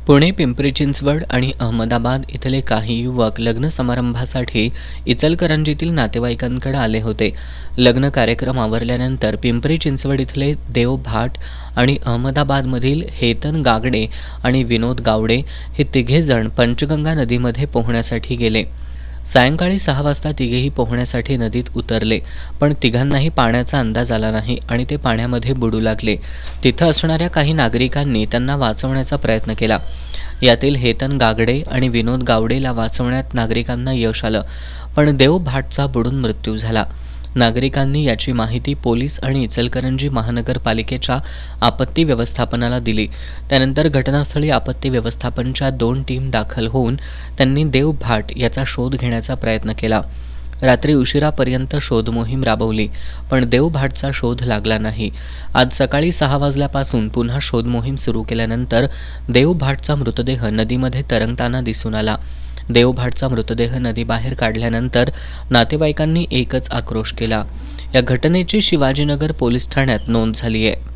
पुणे, पिंपरी चिंचवड आणि अहमदाबाद इथले काही युवक लग्न समारंभासाठी इचलकरंजीतील नातेवाईकांकडे आले होते. लग्न कार्यक्रम आवरल्यानंतर पिंपरी चिंचवड इथले देव भाट आणि अहमदाबादमधील हेतन गागडे आणि विनोद गावडे हे तिघेजण पंचगंगा नदीमध्ये पोहण्यासाठी गेले. सायंकाळी 6 वाजता तिघेही पोहण्यासाठी नदीत उतरले, पण तिघांनाही पाण्याचा अंदाज आला नाही आणि ते पाण्यामध्ये बुडू लागले. तिथं असणाऱ्या काही नागरिकांनी त्यांना वाचवण्याचा प्रयत्न केला. यातील हेतन गागडे आणि विनोद गावडेला वाचवण्यात नागरिकांना यश आलं, पण देव भाटचा बुडून मृत्यू झाला. नागरिकांनी याची माहिती पोलीस आणि इचलकरंजी महानगरपालिकेच्या आपत्ती व्यवस्थापनाला दिली. त्यानंतर घटनास्थळी आपत्ती व्यवस्थापनच्या 2 टीम दाखल होऊन त्यांनी देव भाट याचा शोध घेण्याचा प्रयत्न केला. रात्री उशिरापर्यंत शोध मोहीम राबवली, पण देव भाटचा शोध लागला नाही. आज सकाळी 6 वाजल्यापासून पुन्हा शोध मोहीम सुरू केल्यानंतर देव भाटचा मृतदेह नदीमध्ये तरंगताना दिसून आला. देव भाटचा मृतदेह नदीबाहेर काढल्यानंतर नातेवाईकांनी एकच आक्रोश केला. या घटनेची शिवाजीनगर पोलीस ठाण्यात नोंद झाली आहे.